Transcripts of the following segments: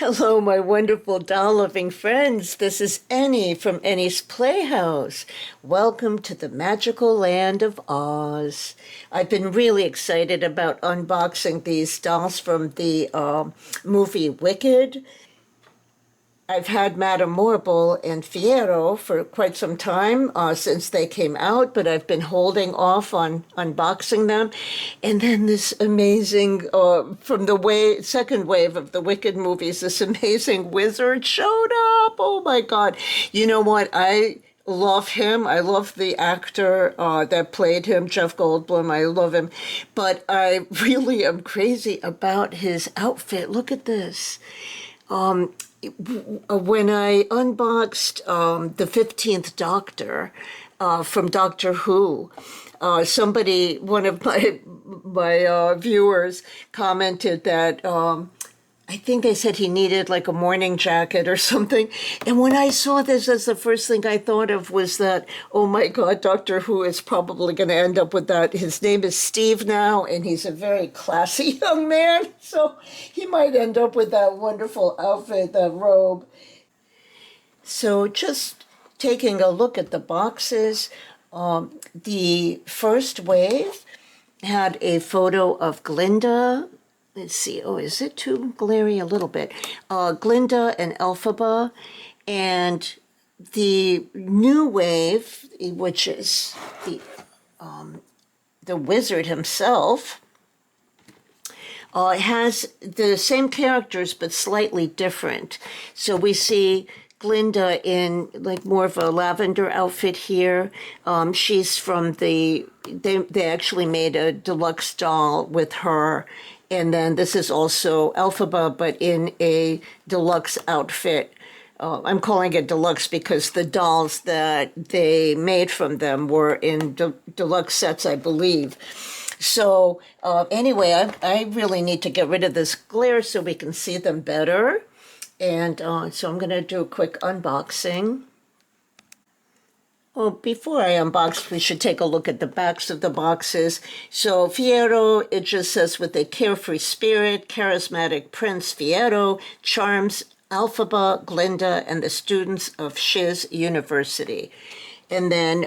Hello, my wonderful doll-loving friends. This is Annie from Annie's Playhouse. Welcome to the magical land of Oz. I've been really excited about unboxing these dolls from the movie Wicked. I've had Madame Morrible and Fiero for quite some time since they came out, but I've been holding off on unboxing them. And then this amazing, from the second wave of the Wicked movies, this amazing wizard showed up. Oh my God. You know what? I love him. I love the actor that played him, Jeff Goldblum. I love him. But I really am crazy about his outfit. Look at this. When I unboxed the 15th Doctor from Doctor Who, one of my viewers commented that I think they said he needed like a morning jacket or something. And when I saw this, as the first thing I thought of was that, oh my God, Doctor Who is probably going to end up with that. His name is Steve now, and he's a very classy young man. So he might end up with that wonderful outfit, that robe. So just taking a look at the boxes, the first wave had a photo of Glinda. Let's see. Oh, is it too glary? A little bit. Glinda and Elphaba. And the new wave, which is the wizard himself, has the same characters but slightly different. So we see Glinda in like more of a lavender outfit here. She's from they actually made a deluxe doll with her. And then this is also Elphaba, but in a deluxe outfit. I'm calling it deluxe because the dolls that they made from them were in deluxe sets, I believe. So anyway, I really need to get rid of this glare so we can see them better. And so I'm going to do a quick unboxing. Well, before I unbox, we should take a look at the backs of the boxes. So Fiero, it just says, with a carefree spirit, charismatic Prince Fiero charms Elphaba, Glinda, and the students of Shiz University. And then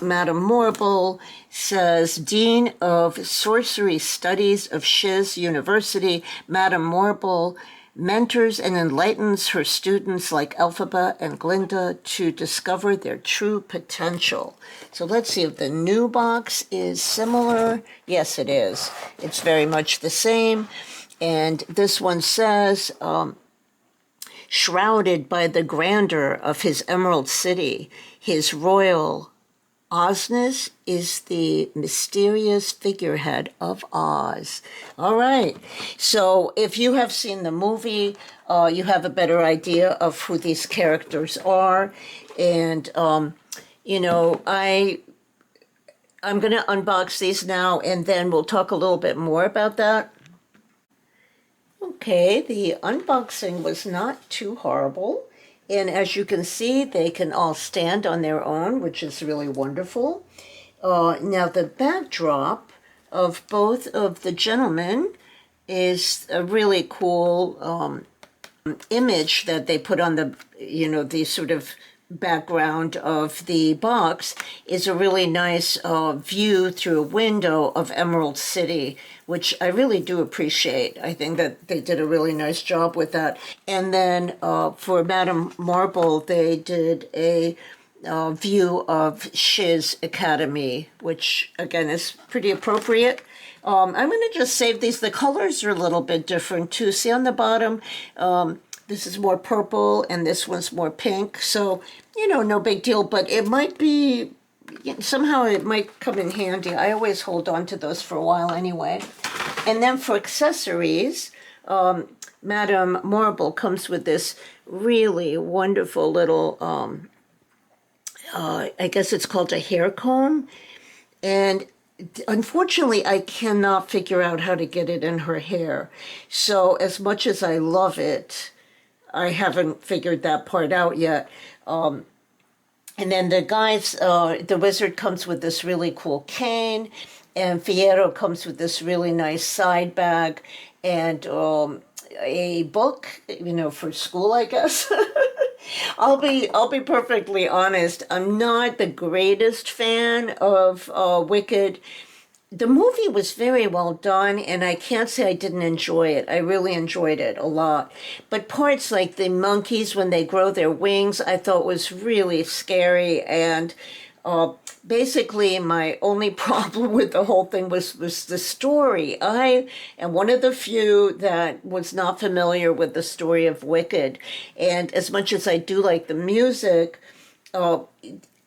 Madame Morrible says, Dean of Sorcery Studies of Shiz University, Madame Morrible mentors and enlightens her students like Elphaba and Glinda to discover their true potential. So let's see if the new box is similar. Yes, it is. It's very much the same. And this one says, shrouded by the grandeur of his Emerald City, his royal Ozness is the mysterious figurehead of Oz. All right. So if you have seen the movie, you have a better idea of who these characters are. And, you know, I'm going to unbox these now, and then we'll talk a little bit more about that. Okay, the unboxing was not too horrible. And as you can see, they can all stand on their own, which is really wonderful. Now, the backdrop of both of the gentlemen is a really cool image that they put on the sort of background of the box is a really nice view through a window of Emerald City, which I really do appreciate. I think that they did a really nice job with that. And then for Madame Marble, they did a view of Shiz Academy, which again is pretty appropriate. I'm going to just save these. The colors are a little bit different too. See on the bottom, this is more purple and this one's more pink. So, you know, no big deal, but it might be, somehow it might come in handy. I always hold on to those for a while anyway. And then for accessories, Madame Marble comes with this really wonderful little, I guess it's called a hair comb. And unfortunately, I cannot figure out how to get it in her hair. So as much as I love it, I haven't figured that part out yet. And then the wizard comes with this really cool cane, and Fiero comes with this really nice side bag, and a book, for school, I guess. I'll be perfectly honest. I'm not the greatest fan of Wicked. The movie was very well done, and I can't say I didn't enjoy it. I really enjoyed it a lot. But parts like the monkeys when they grow their wings, I thought was really scary. And uh, basically, my only problem with the whole thing was the story. I am one of the few that was not familiar with the story of Wicked. And as much as I do like the music, uh,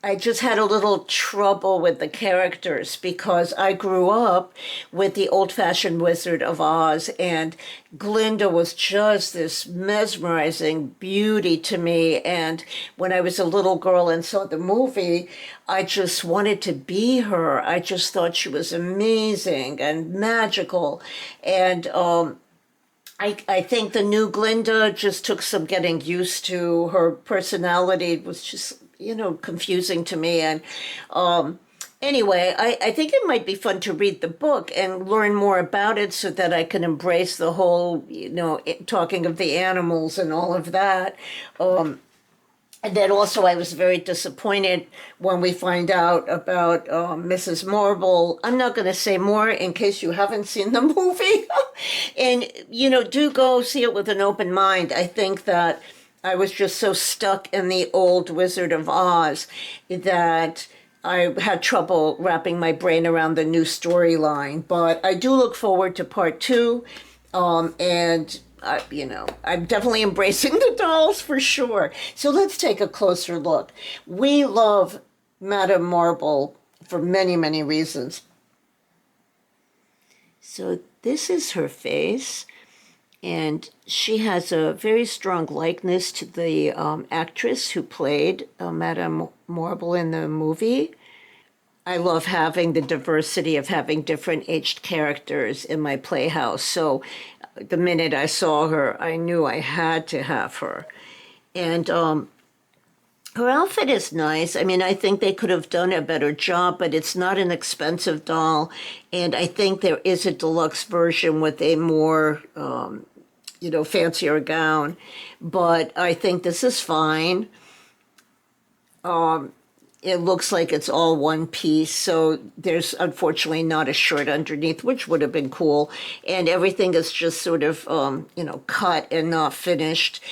I just had a little trouble with the characters because I grew up with the old-fashioned Wizard of Oz, and Glinda was just this mesmerizing beauty to me. And when I was a little girl and saw the movie, I just wanted to be her. I just thought she was amazing and magical. And I think the new Glinda just took some getting used to. Her personality was just, confusing to me. And anyway, I think it might be fun to read the book and learn more about it so that I can embrace the whole, talking of the animals and all of that. And then also, I was very disappointed when we find out about Mrs. Marble. I'm not going to say more in case you haven't seen the movie. And, do go see it with an open mind. I think that I was just so stuck in the old Wizard of Oz that I had trouble wrapping my brain around the new storyline. But I do look forward to part two. And I'm definitely embracing the dolls for sure. So let's take a closer look. We love Madame Marble for many, many reasons. So this is her face, and she has a very strong likeness to the actress who played Madame Marble in the movie. I love having the diversity of having different aged characters in my playhouse. So the minute I saw her, I knew I had to have her. And her outfit is nice. I mean, I think they could have done a better job, but it's not an expensive doll. And I think there is a deluxe version with a more, fancier gown. But I think this is fine. It looks like it's all one piece, so there's unfortunately not a shirt underneath, which would have been cool. And everything is just sort of, cut and not finished.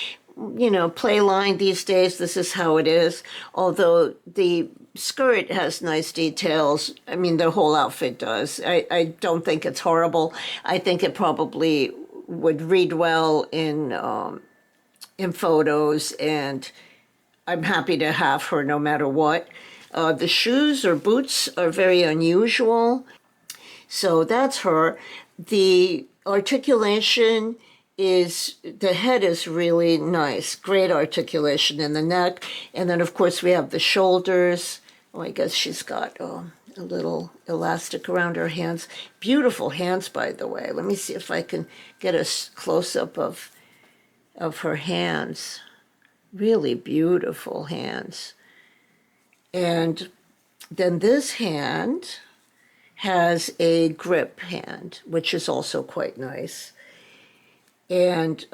Play line these days, this is how it is. Although the skirt has nice details. I mean, the whole outfit does. I don't think it's horrible. I think it probably would read well in photos, and I'm happy to have her no matter what. The shoes or boots are very unusual. So that's her. The articulation the head is really nice. Great articulation in the neck. And then, of course, we have the shoulders. Oh, I guess she's got a little elastic around her hands. Beautiful hands, by the way. Let me see if I can get a close-up of her hands. Really beautiful hands. And then this hand has a grip hand, which is also quite nice. And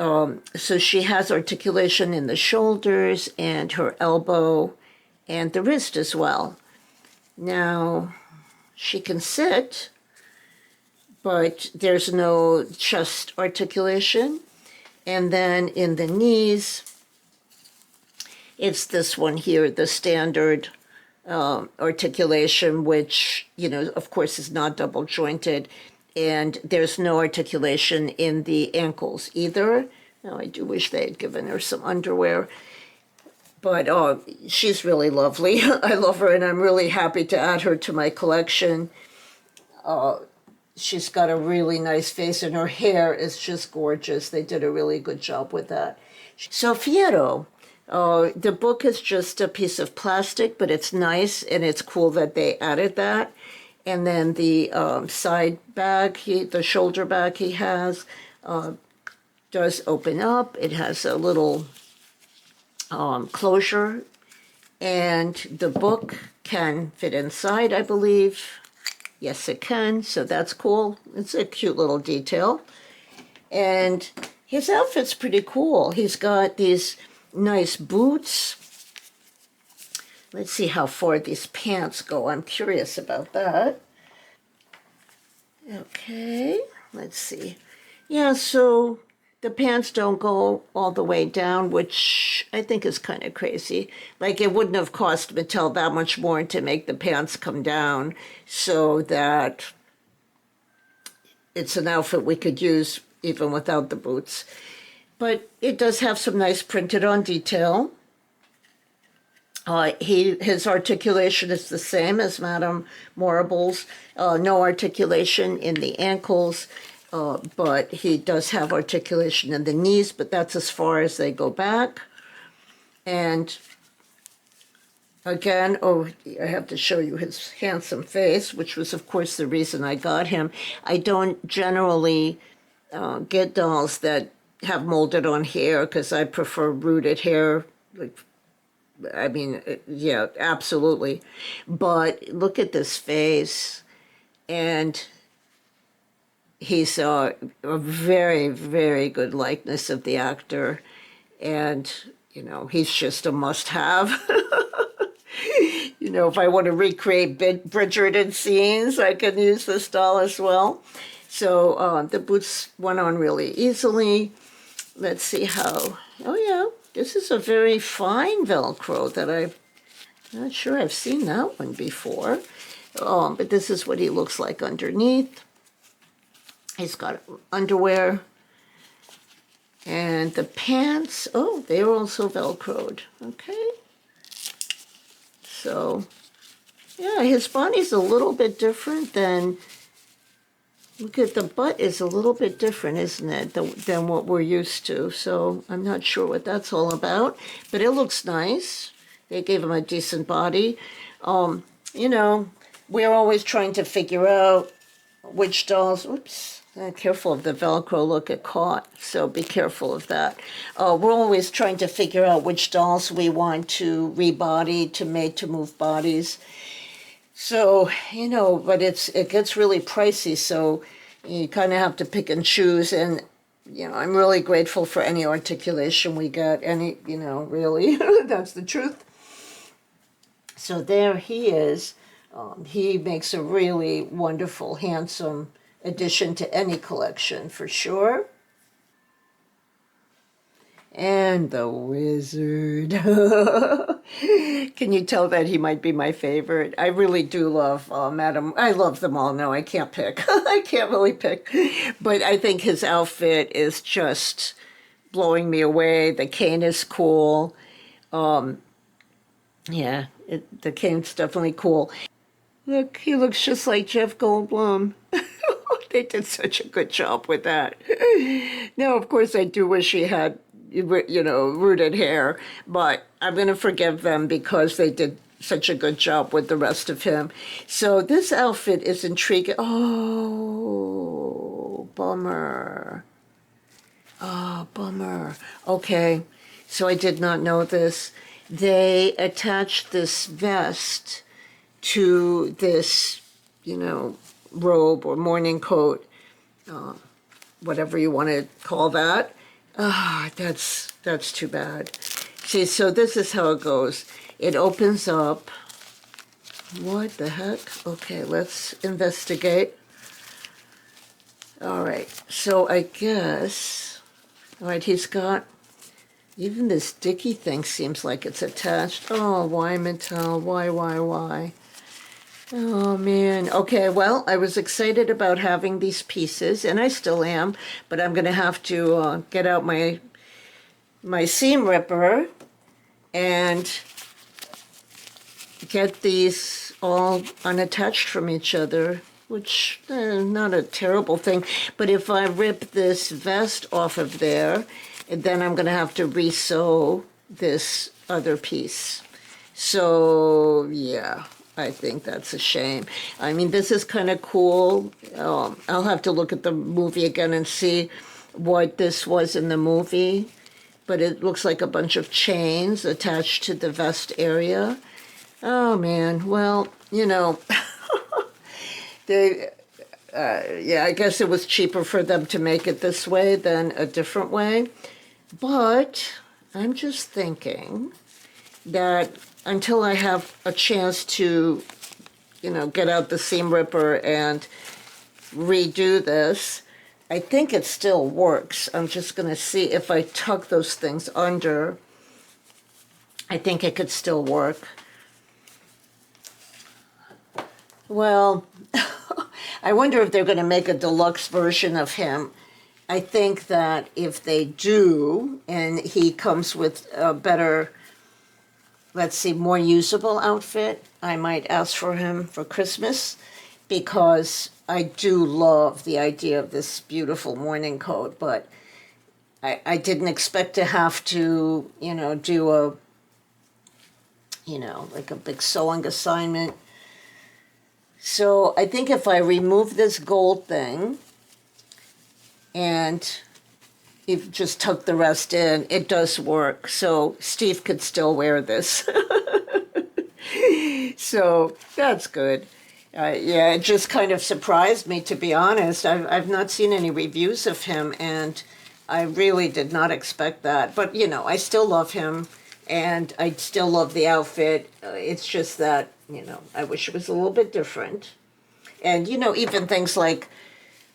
so she has articulation in the shoulders and her elbow and the wrist as well. Now, she can sit, but there's no chest articulation. And then in the knees, it's this one here, the standard articulation, which, of course, is not double jointed. And there's no articulation in the ankles either. Now, I do wish they had given her some underwear. But she's really lovely. I love her, and I'm really happy to add her to my collection. She's got a really nice face, and her hair is just gorgeous. They did a really good job with that. So Fiero. The book is just a piece of plastic, but it's nice, and it's cool that they added that. And then the side bag, the shoulder bag he has, does open up. It has a little closure, and the book can fit inside, I believe. Yes, it can, so that's cool. It's a cute little detail. And his outfit's pretty cool. He's got these nice boots. Let's see how far these pants go. I'm curious about that. Okay, let's see. Yeah, so the pants don't go all the way down, which I think is kind of crazy. Like, it wouldn't have cost Mattel that much more to make the pants come down so that it's an outfit we could use even without the boots. But it does have some nice printed on detail. His articulation is the same as Madame Morable's. No articulation in the ankles, but he does have articulation in the knees, but that's as far as they go back. And again, I have to show you his handsome face, which was, of course, the reason I got him. I don't generally get dolls that have molded on hair because I prefer rooted hair. I mean, yeah, absolutely. But look at this face, and he's a very, very good likeness of the actor, and, you know, he's just a must-have. You know, if I want to recreate Bridgerton scenes, I can use this doll as well. So the boots went on really easily. Let's see how, oh yeah, this is a very fine Velcro that I'm not sure I've seen that one before. But this is what he looks like underneath. He's got underwear. And the pants, oh, they're also Velcroed. Okay. So, yeah, his body's a little bit different than, look at the butt is a little bit different, isn't it, than what we're used to. So I'm not sure what that's all about, but it looks nice. They gave him a decent body. You know, we're always trying to figure out which dolls, oops, careful of the Velcro, look, it caught, so be careful of that. We're always trying to figure out which dolls we want to rebody, to made to move bodies. So, you know, but it gets really pricey, so you kind of have to pick and choose. And, you know, I'm really grateful for any articulation we get, any, you know, really, that's the truth. So there he is. He makes a really wonderful, handsome addition to any collection, for sure. And the wizard. Can you tell that he might be my favorite? I really do love Madam. I love them all. No, I can't pick. I can't really pick. But I think his outfit is just blowing me away. The cane is cool. Yeah, the cane's definitely cool. Look, he looks just like Jeff Goldblum. They did such a good job with that. Now, of course, I do wish he had, you know, rooted hair, but I'm going to forgive them because they did such a good job with the rest of him. So this outfit is intriguing. Oh, bummer. Oh, bummer. Okay, so I did not know this. They attached this vest to this, you know, robe or morning coat, whatever you want to call that. That's too bad. See, so this is how it goes. It opens up. What the heck? Okay, let's investigate. All right, so I guess, all right, he's got, even this dicky thing seems like it's attached. Oh, why, Mattel? Why? Oh, man. Okay, well, I was excited about having these pieces, and I still am, but I'm going to have to get out my seam ripper and get these all unattached from each other, which not a terrible thing. But if I rip this vest off of there, then I'm going to have to re-sew this other piece. So, yeah. I think that's a shame. I mean, this is kind of cool. I'll have to look at the movie again and see what this was in the movie. But it looks like a bunch of chains attached to the vest area. Oh, man. Well, you know, yeah, I guess it was cheaper for them to make it this way than a different way. But I'm just thinking that until I have a chance to, get out the seam ripper and redo this, I think it still works. I'm just going to see if I tuck those things under. I think it could still work. Well, I wonder if they're going to make a deluxe version of him. I think that if they do, and he comes with a better, let's see, more usable outfit, I might ask for him for Christmas, because I do love the idea of this beautiful morning coat, but I didn't expect to have to, do a, like a big sewing assignment. So I think if I remove this gold thing and you just tuck the rest in, it does work. So Steve could still wear this. So that's good. Yeah, it just kind of surprised me, to be honest. I've not seen any reviews of him, and I really did not expect that. But, I still love him, and I still love the outfit. It's just that, I wish it was a little bit different. And, even things like,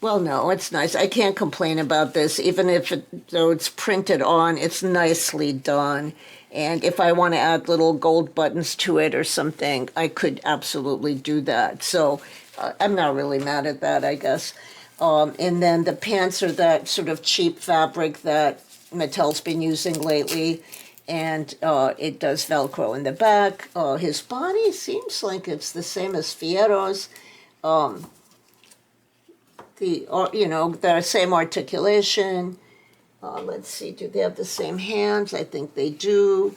well, no, it's nice. I can't complain about this. Even if though it's printed on, it's nicely done. And if I want to add little gold buttons to it or something, I could absolutely do that. So I'm not really mad at that, I guess. And then the pants are that sort of cheap fabric that Mattel's been using lately. And it does Velcro in the back. His body seems like it's the same as Fierro's. The same articulation. Let's see, do they have the same hands? I think they do.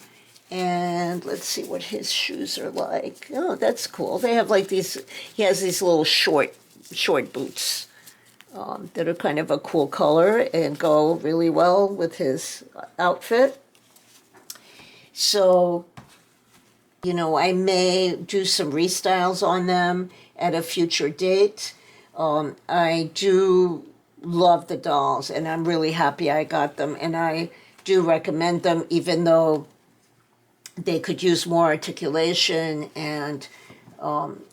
And let's see what his shoes are like. Oh, that's cool. They have like these, he has these little short boots that are kind of a cool color and go really well with his outfit. So, I may do some restyles on them at a future date. I do love the dolls, and I'm really happy I got them, and I do recommend them, even though they could use more articulation, and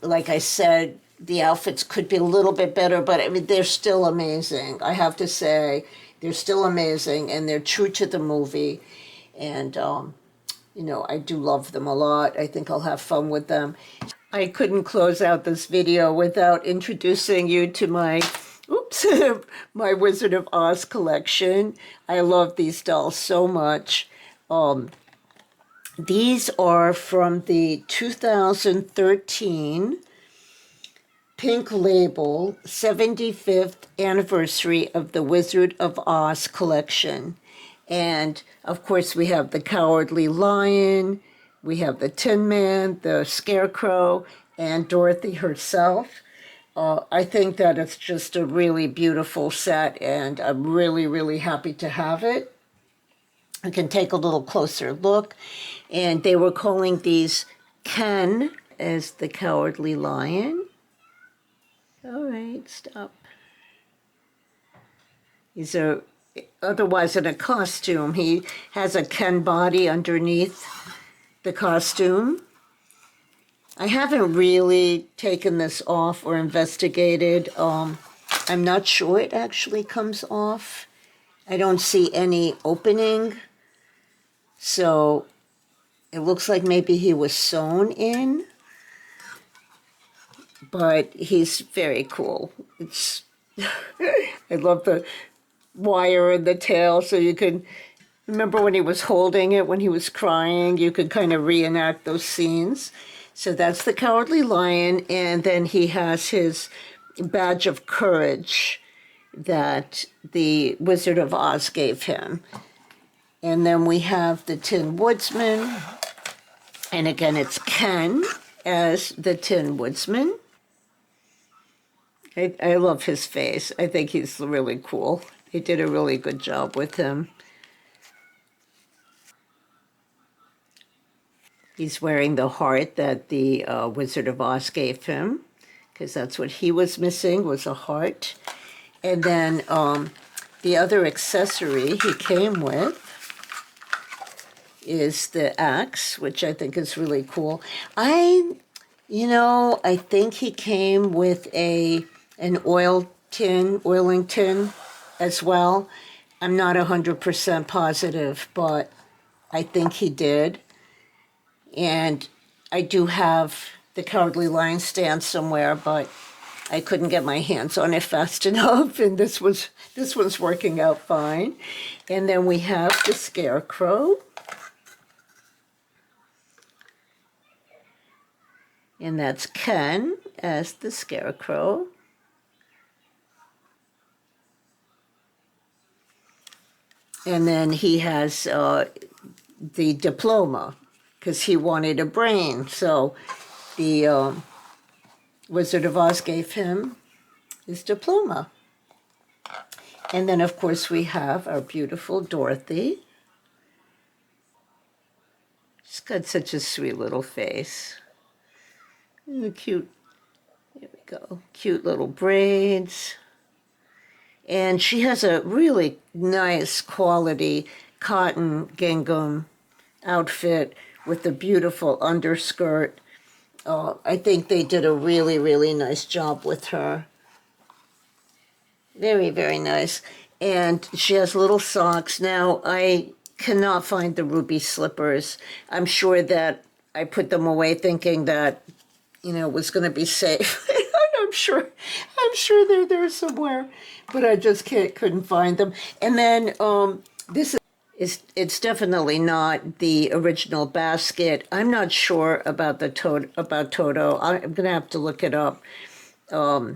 like I said, the outfits could be a little bit better, but I mean, they're still amazing. I have to say, they're still amazing, and they're true to the movie, and I do love them a lot. I think I'll have fun with them. I couldn't close out this video without introducing you to my my Wizard of Oz collection. I love these dolls so much. These are from the 2013 Pink Label 75th anniversary of the Wizard of Oz collection. And of course, we have the Cowardly Lion, we have the Tin Man, the Scarecrow, and Dorothy herself. I think that it's just a really beautiful set, and I'm really, really happy to have it. I can take a little closer look. And they were calling these Ken as the Cowardly Lion. All right, stop. He's otherwise in a costume. He has a Ken body underneath the costume. I haven't really taken this off or investigated. I'm not sure it actually comes off. I don't see any opening. So it looks like maybe he was sewn in. But he's very cool. I love the wire in the tail, so you can remember when he was holding it, when he was crying, you could kind of reenact those scenes. So that's the Cowardly Lion, and then he has his badge of courage that the Wizard of Oz gave him. And then we have the Tin Woodsman, and again it's Ken as the Tin Woodsman. I love his face. I think he's really cool. They did a really good job with him. He's wearing the heart that the Wizard of Oz gave him. because that's what he was missing, was a heart. And then the other accessory he came with is the axe, which I think is really cool. I think he came with an oiling tin as well. I'm not 100% positive, but I think he did. And I do have the Cowardly Lion stand somewhere, but I couldn't get my hands on it fast enough, and this one's working out fine. And then we have the Scarecrow. And that's Ken as the Scarecrow. And then he has the diploma, because he wanted a brain. So the Wizard of Oz gave him his diploma. And then, of course, we have our beautiful Dorothy. She's got such a sweet little face. And cute, there we go, cute little braids. And she has a really nice quality cotton gingham outfit with a beautiful underskirt. I think they did a really, really nice job with her. Very, very nice. And she has little socks. Now, I cannot find the ruby slippers. I'm sure that I put them away thinking that, it was going to be safe. I'm sure they're there somewhere, but I just couldn't find them. And then it's definitely not the original basket. I'm not sure about about Toto. I'm gonna have to look it up. I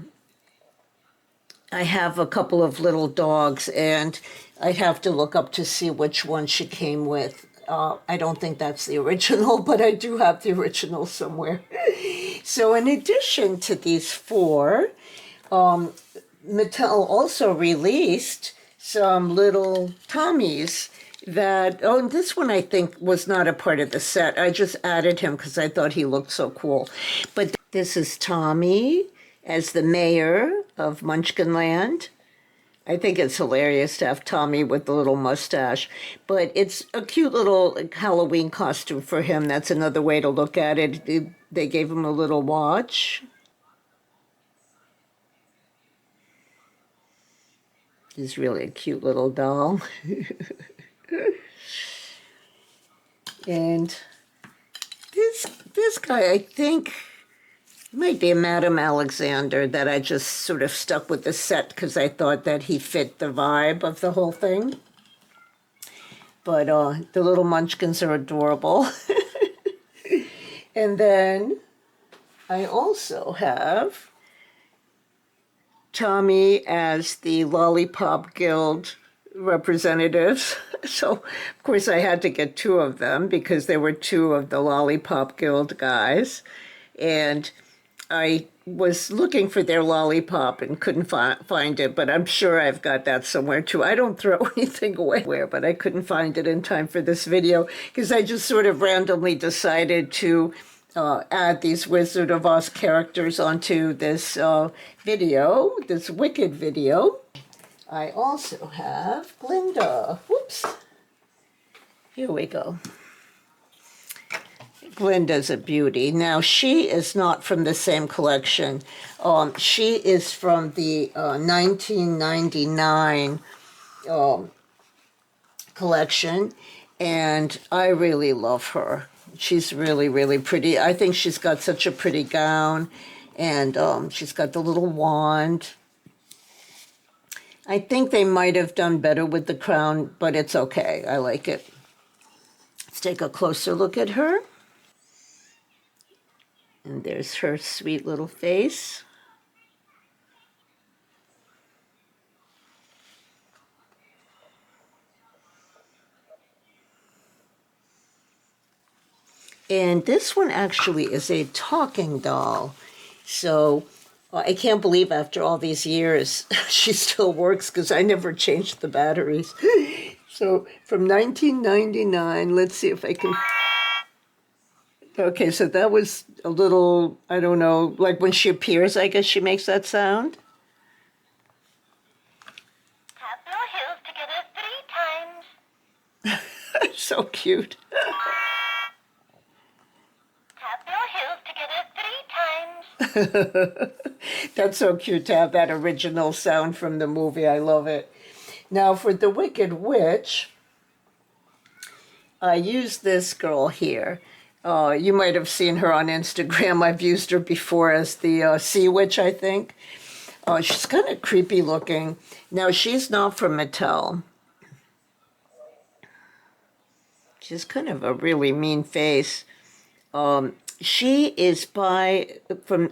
have a couple of little dogs, and I'd have to look up to see which one she came with. I don't think that's the original, but I do have the original somewhere. So in addition to these four, Mattel also released some little Tommies that, this one I think was not a part of the set. I just added him because I thought he looked so cool. But this is Tommy as the mayor of Munchkinland. I think it's hilarious to have Tommy with the little mustache, but it's a cute little Halloween costume for him. That's another way to look at it. They gave him a little watch. He's really a cute little doll. And this guy, I think, might be a Madame Alexander that I just sort of stuck with the set because I thought that he fit the vibe of the whole thing. But the little munchkins are adorable. And then I also have Tommy as the Lollipop Guild representatives. So, of course, I had to get two of them because there were two of the Lollipop Guild guys. And I was looking for their lollipop and couldn't find it, but I'm sure I've got that somewhere too. I don't throw anything away, but I couldn't find it in time for this video because I just sort of randomly decided to add these Wizard of Oz characters onto this video, this Wicked video. I also have Glinda. Whoops. Here we go. Glinda's a beauty. Now, she is not from the same collection. She is from the 1999 collection, and I really love her. She's really, really pretty. I think she's got such a pretty gown, and she's got the little wand. I think they might have done better with the crown, but it's okay. I like it. Let's take a closer look at her. And there's her sweet little face. And this one actually is a talking doll. So I can't believe after all these years she still works because I never changed the batteries. So from 1999, let's see if I can... Okay, so that was a little, I don't know, like when she appears, I guess she makes that sound. Tap your heels together 3 times. So cute. Tap your heels together 3 times. That's so cute to have that original sound from the movie. I love it. Now for the Wicked Witch, I use this girl here. You might have seen her on Instagram. I've used her before as the Sea Witch, I think. She's kind of creepy looking. Now, she's not from Mattel. She's kind of a really mean face. She is from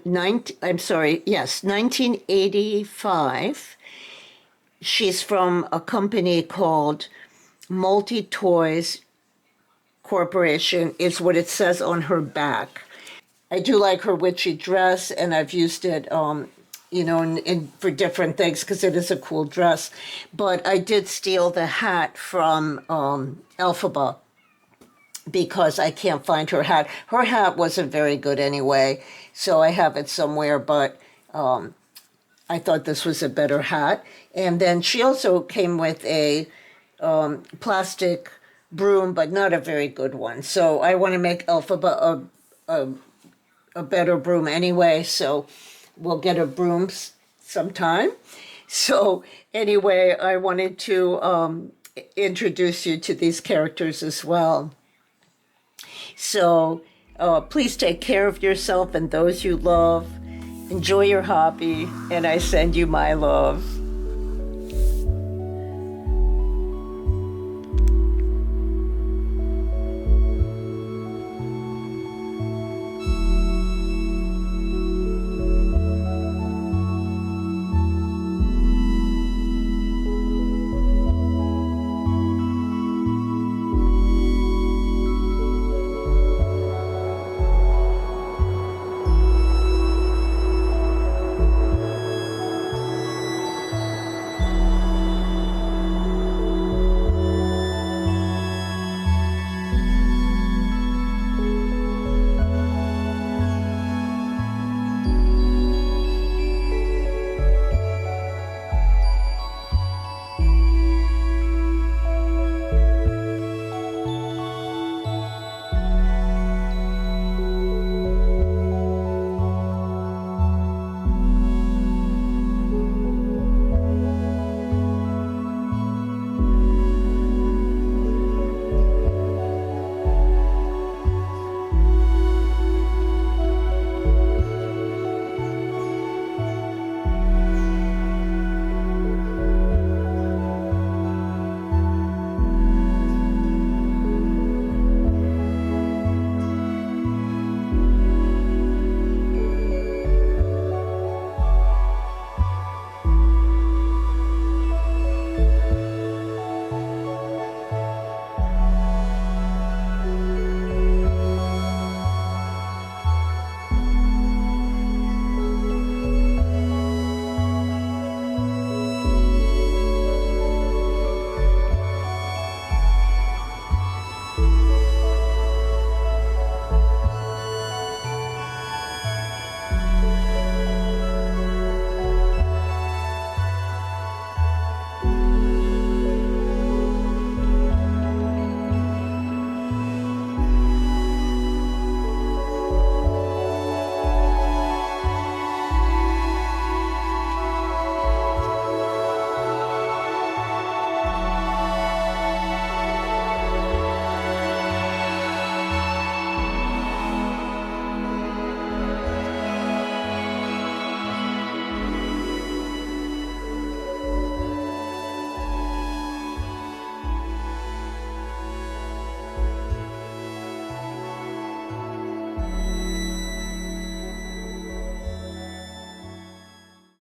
1985. She's from a company called Multi Toys Corporation, is what it says on her back. I do like her witchy dress, and I've used it, for different things because it is a cool dress. But I did steal the hat from Elphaba because I can't find her hat. Her hat wasn't very good anyway, so I have it somewhere, but I thought this was a better hat. And then she also came with a plastic broom, but not a very good one. So I want to make Elphaba a better broom anyway, so we'll get a broom sometime. So anyway, I wanted to introduce you to these characters as well. So please take care of yourself and those you love. Enjoy your hobby, and I send you my love.